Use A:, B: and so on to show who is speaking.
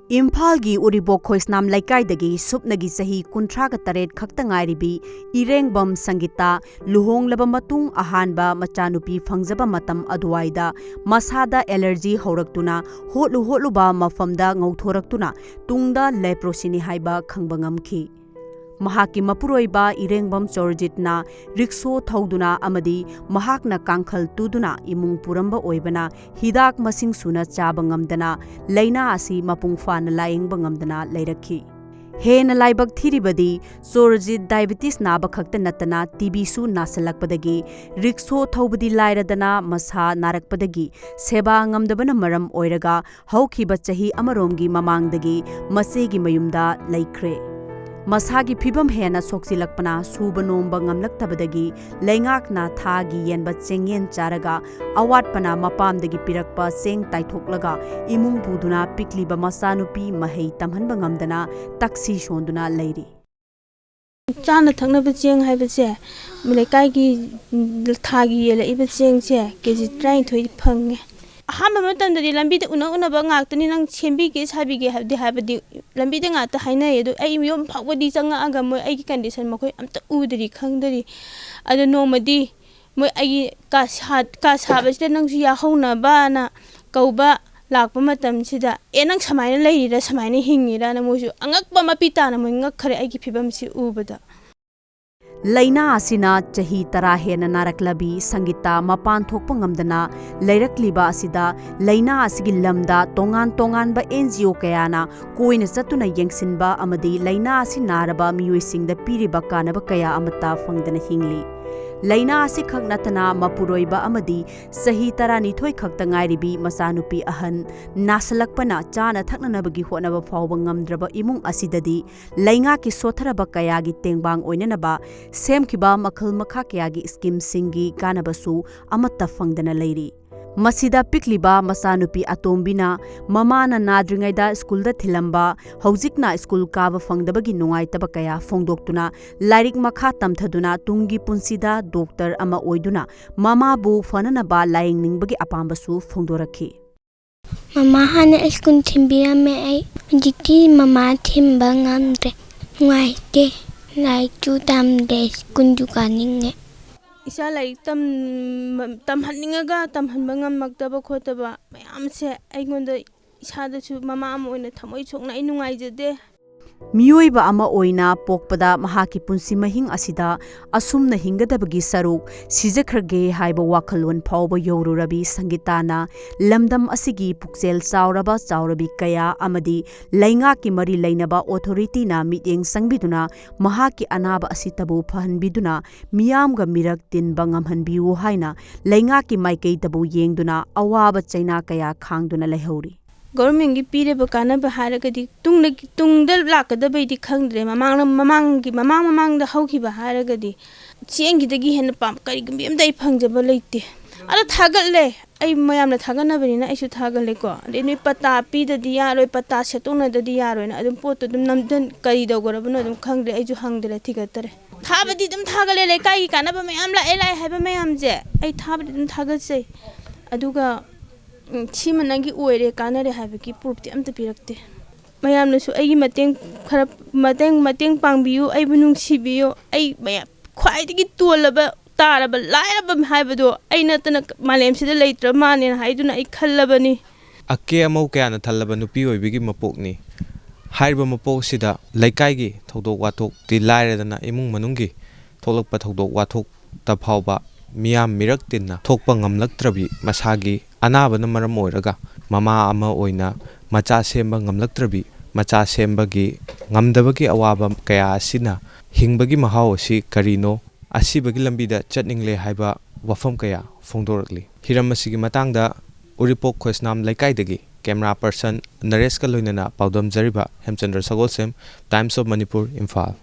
A: इम्फालगी उरिपोक खोइस्नाम लैकाइदगी सुपनगी सही 38 खक्ता ngairibi इरेंगबम संगीता लुहोंगलबा मतुंग अहानबा मचानुपी फंगजबा मतम अदुवाइदा मसादा allergy हौरक्तुना होटलुबा मफमदा ngौथोरक्तुना तुंगदा लेप्रोसिनी हाइबा खंगबा ngamखि महाकी मपुरोइबा इरेंगबम चोरजितना रिक्सो थौदुना अमदी महाकना कांखल तुदुना इमुंग पुरंबा ओइबना हिदाक मसिंग सुना चाबा ngamdana लैना आसी मपुंग फाना लायेंगबा ngamdana लैरखि हेन लाइबक थिरिबदी चोरजित डायबिटीज नाबा खक्ता नतना टीबी सु नासलकपदगी रिक्सो थौबदी लाइरदना मसा नारकपदगी सेबा ngamdabana मरम ओइरगा हौखिबा चही अमरोमगी ममांगदगी मसेगी मयुमदा लैख्रे मसागी फिबम हेना सोक्सिलकपना सुब नोंबा ngamlaktabadagi लैंगाकना थागी येनबा चेंगेन चारगा अवाटपना मपामदगी पिरकपा चेंग ताइथोक्लगा इमुंग पुदुना पिकलिबा मसानुपी महै तमहनबा ngamdana taksi shonduna लैरि
B: चाना थंगनबा चेंग हाइबसे लेकाइगी थागी येलइबा चेंगसे केजी 33 फंगे अहम मतमददी लंबीद उनबा ngakतनी नंग सेंबीगे साबीगे हाबदी लंबीद ngata हाइनाय अदु अई योम फावदी चंगागा मोय अई कंडीशन मखोय अमता उदरी खंगदरी अदु नोमदी मोय अई का साबसिदा नंगसु याहौनबाना कौबा लाकपा मतमसिदा ए नंग समायना लैरिरा समायना हिंगिरा न मोयसु अंगकपा मपिताना मोय ngakखरे अईगी फिबमसि उबदा
A: लैना आसिना चही 10 हेना नारकलबी संगीता मपान थोकपा ngamdana लैरकलिबा आसिदा लैना आसिगी लमदा तोंगान बा एनजीओ कयाना कोइना चतुना येंगसिनबा अमदी लैना आसि नारबा मियोइसिंगदा पीरिबा कानबा कया अमता फंगदना हिंगली लैना आसि खगनतना मपुरोइबा अमदी सही 12 खक्ता ngairibi मसानुपी अहन नासलकपना चाना थकननबगी होनबा फावबा ngamdraba इमुंग असिददी लैंगा की सोथरबा कयागी तेंगबांग ओइननबा सेमखिबा मखल मखा कयागी स्कीम सिंगी कानबसु अमत्ता फंगदना लैरि मसिदा पिकलिबा मसानुपी अतोम्बिना ममाना नाद्रिंगैदा स्कूलदा थिलंबा हौजिकना स्कूल काबा फंगदबगी नुंगाइतबा कया फोंदोक्तुना लाइरिक मखा तमथदुना तुंगी पुंसिदा डॉक्टर अमा ओइदुना ममाबु फननबा लायिंगनिंगबगी अपाम्बसु फोंदोरखि
C: ममा हाना स्कूल थिंबिरामे आई जिक्ति ममा थिंबा ngamdre ngaite लाइचु तामदे स्कूल जुकानिंगे
B: इसा लाइक तमहनिंगा तमहनबा ngammaktaba khotaba mayamse aigonda इसादसु ममा अमा ओइना थमोइ सोंना इ नुंगाइजदे
A: मियोइबा अमा ओइना पोकपदा महाकी पुंसि महिंग असिदा असुमना हिंगदबगी सरुक सिजखरगे हाइबा वाखलोन फावबा यौरुरबी संगीताना लमदम असिगी पुक्सेल चावरबी कया अमदी लैंगा की मरी लैनबा ऑथोरिटी ना मिटिंग संगबिदुना महाकी अनाबा असितबु फहनबिदुना मियामगा मिरक तिनबा ngamhanbiu हाइना लैंगा की माइकई तबु येंगदुना अवाबा चैना कया खांगदुना लैहौरी
B: गवर्नमेंट की पीरेब कानबा हारगदी तुंगदा लाकदबैदि खंगद्रे ममांग हौखिबा हारगदी चेंगिदगी हेन पाम करिगुम बेमदै फंगजबा लैते अदा थागले आई मयामना थागनबनिना आइसु थागलेको अदे नै पत्ता पीददी यारोय पत्ता सेतोनददी यारोयना अदुम पोतो दुम नमदन करि दगरबनो अदुम खंगद्रे आइजु हंगदरे थिगतरे थाबदी दुम थागले लेकाई कानबा मयाम लाइ हाइबा मयामजे आई थाबदी दुम थागसै अदुगा छिमा नंगी ओइरे कानरे हाइबकी प्रूफती अमता पिरक्ते मयामनसु अइगी मतेंग पांगबियु अइबु नुंगसिबियु अइ मया ख्वाइदगी तोलबा तारबा लाइरबा हाइबदो अइनतना मालेमसिदा लैत्र मानेन हाइदुना अइ खल्लबनी
D: अके अमौ कयाना थल्लबा नुपी ओइबिगी मपोकनी हाइरबा मपोकसिदा लैकाइगी थौदोक वाथोक ति लाइरदना इमुंग मनुंगी थोलकपा थौदोक वाथोक तफावबा मियाम मिरक तिन्ना थोकपा ngamlaktrabi masagi अनाबना मरम ओइरगा ममा अमा ओइना मचा सेंबा ngamlaktrabi मचा सेंबगी ngamdabagi अवाबा कया असिना हिंबगी महाव असि करिनो असिबगी लंबीदा चटनिंगले हाइबा वफम कया फोंदोरकली हिरम असिगी मतंगदा उरिपोक खोइस्नाम लैकाइदगी कैमरा पर्सन नरेश का लोइनना पाउदम जरिबा हेमचंद्र सगोलसेम टाइम्स ऑफ मणिपुर इम्फाल।